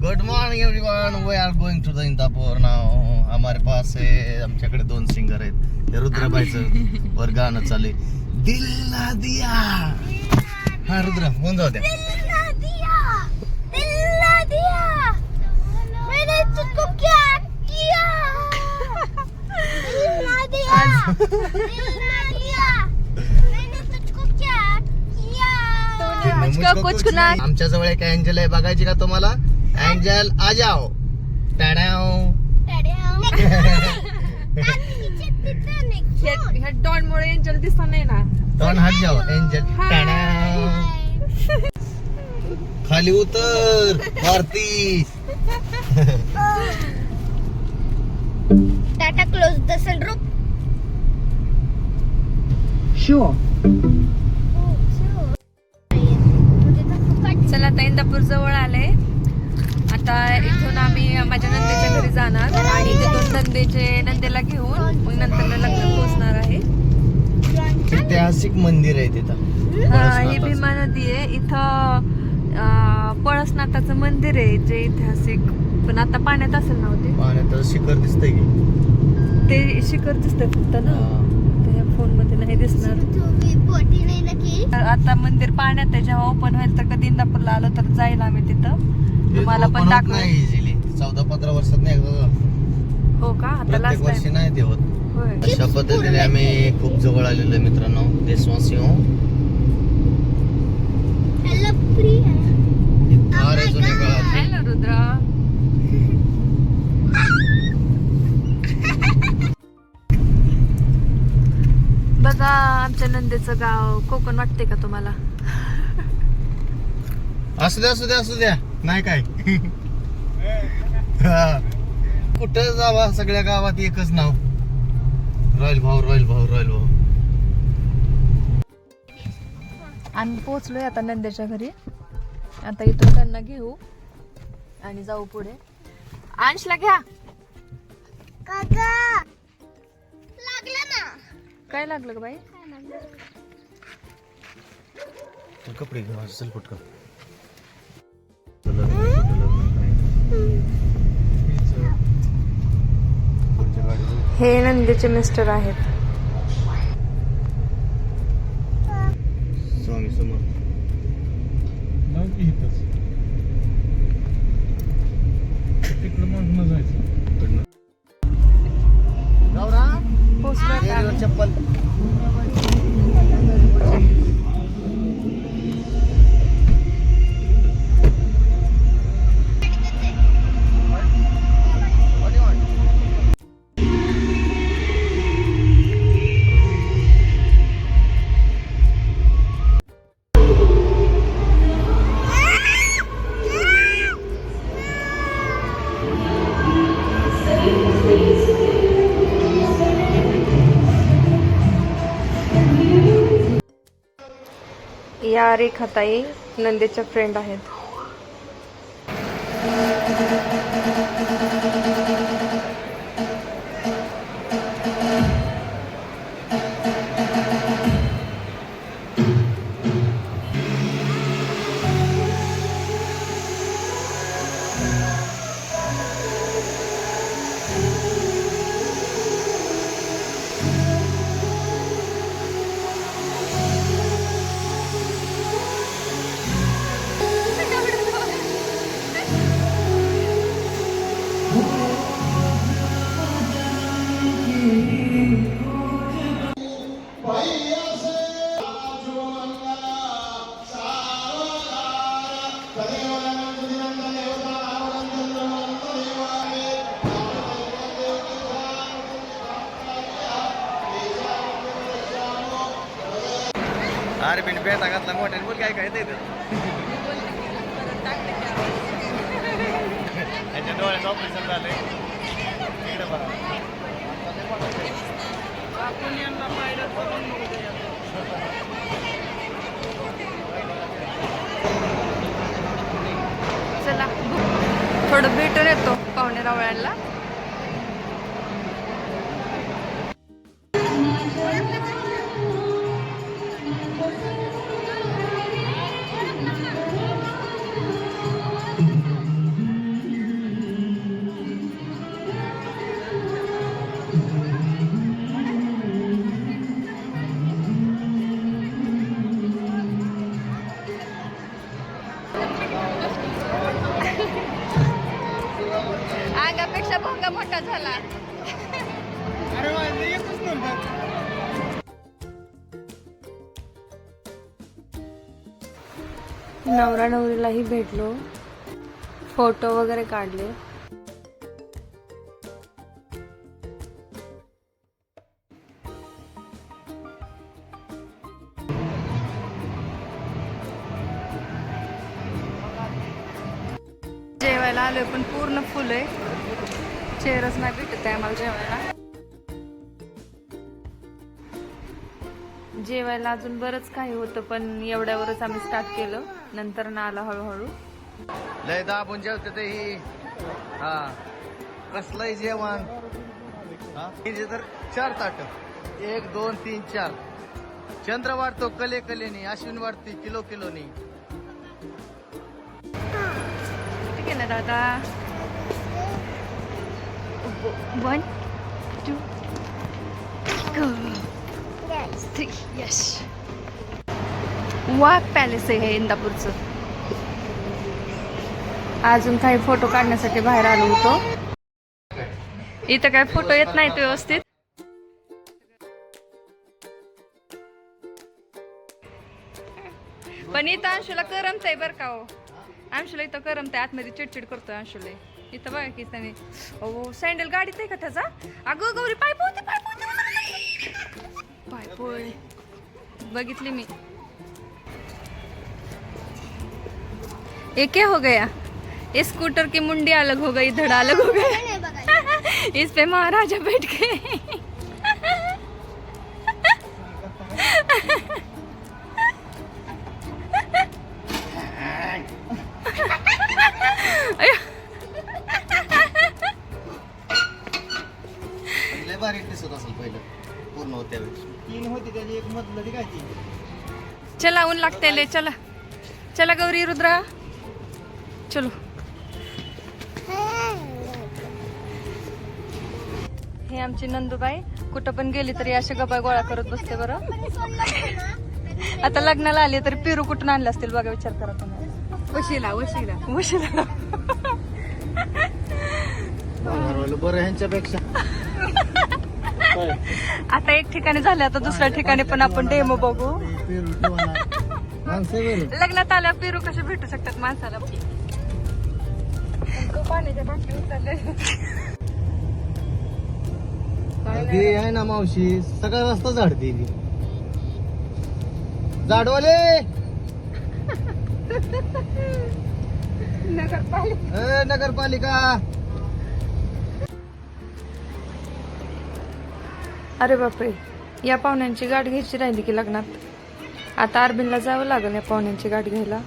Good morning everyone, we are going to the Indapur नाव. हमारे पास है, आमच्याकडे दोन सिंगर आहेत. हे रुद्राबाईचं वर गाणं चालू आहे, दिल ना दिया. हा रुद्र होऊन जाऊ द्या. आमच्या जवळ एक एंजल आहे, बघायची का तुम्हाला? एंजल आ जाओ. डॉन मुळे एंजल दिसत नाही ना. डॉन हात जाओ एंजल. खाली उतर Bharati. Tata close the sunroof. चला आता इंदापूर जवळ आले. आता इथून आम्ही माझ्या नंदेच्या घरी जाणार आणि तिथून नंदेला घेऊन मग नंतर लग्न पोहोचणार आहे. ऐतिहासिक मंदिर आहे तिथं. ही भीमा नदी आहे. इथं पळसनाथाचं मंदिर आहे जे ऐतिहासिक, पण आता पाण्यात असेल ना होते. पाण्यात शिखर दिसतंय की ते शिखर दिसतंय फक्त ना, फोन मध्ये नाही दिसणार. आता मंदिर पाण्यात आहे, जेव्हा ओपन होईल तर कधी इंदापूरला आलो तर जाईल आम्ही तिथं. तुम्हाला पण दाखव. 14-15 वर्षात नाही एकदा. हो का? आता लास्ट वर्षी नाही ते होत. होय. अशा पद्धतीने आम्ही खूप जवळ आलेलो आहे मित्रांनो. देशवासी हो. हॅलो प्रिया. जुन्या काळात हॅलो रुद्रा. बघा आमच्या नंदेचं गाव. कोकण वाटते का तुम्हाला? असू द्या असू द्या असू द्या, नाही काय. कुठं जावा सगळ्या गावात एकच नाव, रॉयल भाऊ रॉयल भाऊ रॉयल भाऊ. आम्ही पोहोचलोय आता नंदेच्या घरी. आता इथून त्यांना घेऊ आणि जाऊ पुढे. अंशला घ्या. काका लागला ना. काय लागलं ग बाई? कपडे घेऊ असेल पटकन. हे नंदेचे मिस्टर आहेत. स्वामी समर्थ. चप्पल. या रेखाताई नंदेच्या फ्रेंड आहेत. अरे बिन पेटा घातला मोठ्याने बोल. काय काय त्याच्या डोळ्याचं ऑपरेशन झालंय. इकडे बघा. चला थोडं भेटून येतो पाहुणे रावळ्यांना. अंगापेक्षा भोंगा मोठा झाला. नवरा नवरीलाही भेटलो, फोटो वगैरे काढले. जेवायला आलोय पण पूर्ण फुल आहे, चेअरच नाही भेटत आहे आम्हाला जेवायला. जेवायला अजून बरंच काही होतं पण एवढ्यावरच आम्ही स्टार्ट केलं, नंतर ना आलं हळूहळू. लय दाबून जेवते ते ही. हा कसलंय जेवण. हिचे तर 4 ताट, 1 2 3 4. चंद्र वाढतो कले कलेनी, अश्विन वाढते किलो किलोनी. ठीक आहे ना दादा. 1 2 3 यस. वाघ पॅलेस आहे हे इंदापूरचं. अजून काही फोटो काढण्यासाठी बाहेर आलो होतो. इथं काय फोटो येत नाहीत व्यवस्थित. पण इथं अंशूला करमतंय बरं का हो. अंशूला इथं करमतंय, आतमध्ये चिडचिड करतोय अंशूला. इथं बघा की त्याने हो सँडल गाडीत आहे का त्याचा. अगं गौरी पाय पोहते पाय पोहते पाय पोय बघितली मी. ये क्या हो गया, इस स्कूटर की मुंडी अलग हो गई, धड़ा अलग हो गया. इस पे महाराजा बैठ गए. लय भारी दिसत असेल पहिलं पूर्ण होत्या वेळेस. 3 होती त्याची, एक मधलं ती काय ती. चला ऊन लागते ले. चला चला गौरी रुद्रा चलो. हे आमची नंदूबाई कुठं पण गेली तरी अशा गप्पा गोळा करत बसते बरं. आता लग्नाला आली तरी पेरू कुठून आणले असतील बघा, विचार करा तुम्ही. वशिला वशिला वशिला. बरं ह्यांच्यापेक्षा. आता एक ठिकाणी झाले, आता दुसऱ्या ठिकाणी पण आपण डेमो बघू. लग्नात आल्या पेरू कसे भेटू शकतात माणसाला. पाण्याच्या बाटली उचलले आहे ना मावशी, सगळा रस्ता झाडते ती. झाडवाले नगरपालिका. अरे बापरे, या पाहुण्यांची गाठ घ्यायची राहिली की लग्नात. आता अरबिनला जावं लागेल या पाहुण्यांची गाठ घ्यायला.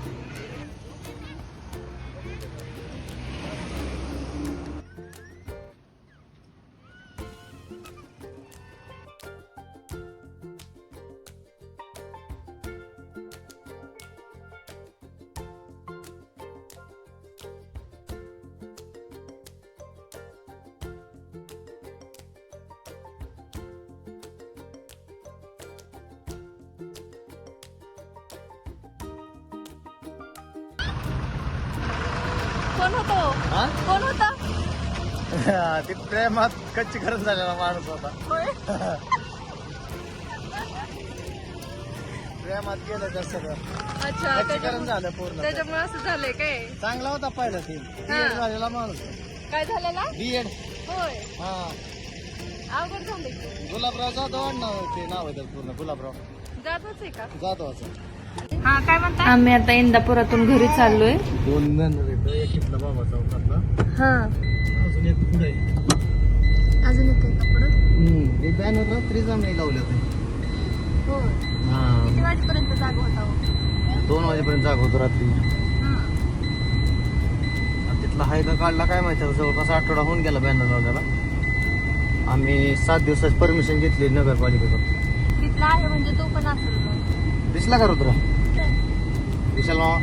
कोण होतो, हा? कोण होता. ती प्रेमात कच्ची खरंच झालेला माणूस होता. प्रेमात गेलं त्या सगळं. अच्छा, कच्चीकरण झालं पूर्ण. त्याच्यामुळे असं झालंय काय. चांगला होता पहिला ती बीएड झालेला माणूस. काय झालेला. बीएड. होय, हा अवघड झाले. गुलाबराव जाधव नाव ते नाव आहे त्याचं पूर्ण. गुलाबराव जातच आहे का. जाधवाचं. हा काय म्हणता. आम्ही आता इंदापुरातून घरी चाललोय. 2 बॅनर आहेत, एक इथला बाबा चौकातला, हा अजून एक पुढे. अजून एक कपडं. एक बॅनर रात्री जांभळी लावले होते. हो, हा किती वाजेपर्यंत जाग होता. 2 वाजेपर्यंत जाग होतो रात्री. तिथला हायदा काढला काय माहिती, जवळपास आठवडा होऊन गेला बॅनर लावल्याला. आम्ही 7 दिवसाची परमिशन घेतली नगरपालिकेकडून. तिथला आहे म्हणजे तो पण असेल. दिसला का रुद्र. विशाल मामा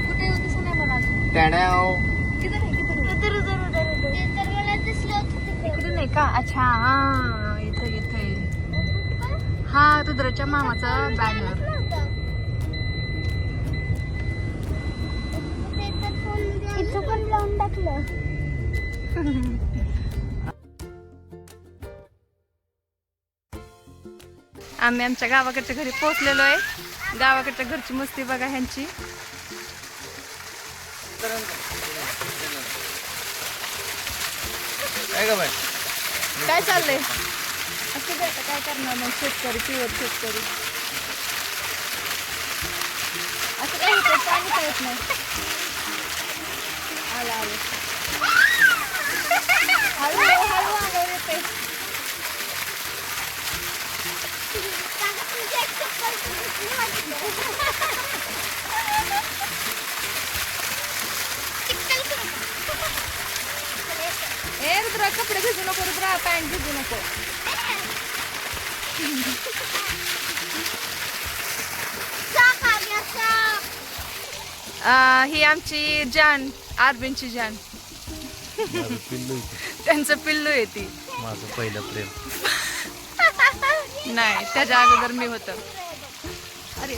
कुठे होतीस नाही मला अजून. टॅड्याव. इकडे नाही का. अच्छा हा, इथे इथे हा रुद्राच्या मामाचा बॅनर. इथं पण लावून टाकलं. आम्ही आमच्या गावाकडच्या घरी पोहोचलेलो आहे. गावाकडच्या घरची मस्ती बघा ह्यांची. काय ग बाय? काय चाललंय? असं काय काय करणार मग शेतकरी, प्युअर शेतकरी. असं काय होतं, पाणी कळत नाही. आलं आलं. हळू हळू अंगावर येते. ए रुद्रा, कपडे भिजू नको रुद्रा, पॅन्ट भिजू नको. ही आमची जान, आरबीनची जान. माझं पिल्लू आहे. त्यांचं पिल्लू आहे ती. माझं पहिलं प्रेम. नाही, त्याच्या अगोदर मी होतं. अरे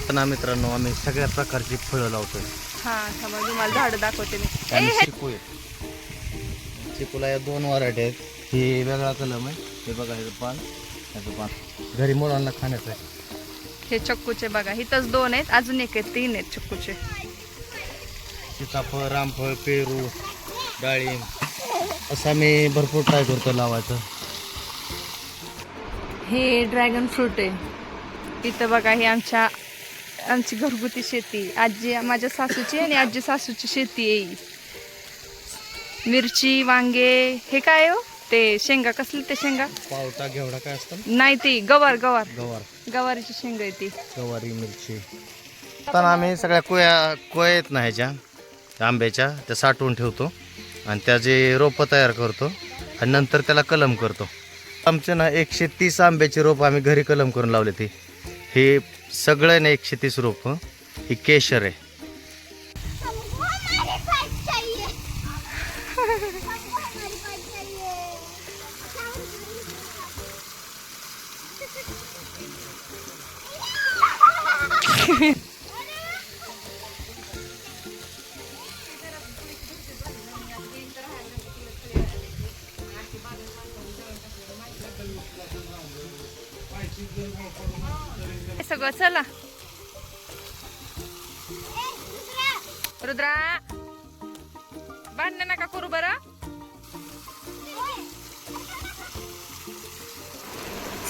पण मित्रांनो, आम्ही सगळ्या प्रकारची फळं लावतोय. हा, थांबा तुम्हाला झाडं दाखवते मी. आणि चिकू आहे. चिकूला या 2 व्हरायटी आहेत. हे वेगळा कलम आहे. हे बघा, हे पान, याचं पान घरी मुलांना खाण्याचं आहे. हे चक्कूचे बघा, इथंच 2 आहेत, अजून एक आहेत, 3 आहेत चक्कूचे. सीताफळ, रामफळ, पेरू, डाळिंब असं आम्ही भरपूर ट्राय करतो लावायचं. हे ड्रॅगन फ्रूट आहे. इथं बघा, ही आमची घरगुती शेती, आजी माझ्या सासूची आणि आजी सासूची शेती आहे. मिरची, वांगे. हे काय हो, ते शेंगा, कसले ते शेंगा? पावटा, घेवडा काय असतं? नाही, ती गवार. गवार. गवारीची शेंगा आहे ती. गवारी, मिरची. आता आम्ही सगळ्या कोया आहेत ना ह्याच्या आंब्याच्या, त्या साठवून ठेवतो आणि त्याचे रोपं तयार करतो आणि नंतर त्याला कलम करतो. आमचे ना 130 आंब्याची रोपं आम्ही घरी कलम करून लावले. ती हे सगळं ना 130 रोपं ही केशर आहे. सगळं चला रुद्रा, भांडण नका करू बरं.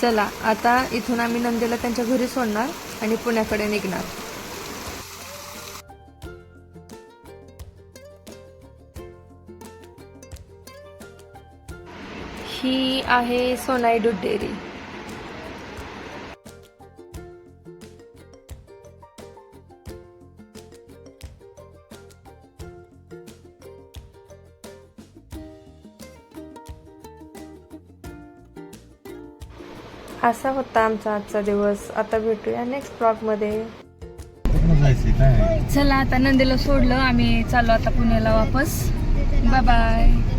चला, आता इथून आम्ही नंदेला त्यांच्या घरी सोडणार आणि पुण्याकडे निघणार. ही आहे सोनाई दूध डेअरी. असा होता आमचा आजचा दिवस. आता भेटूया नेक्स्ट ब्लॉगमध्ये. चला, आता नंदीला सोडलं, आम्ही चाललो आता पुण्याला वापस. Bye bye.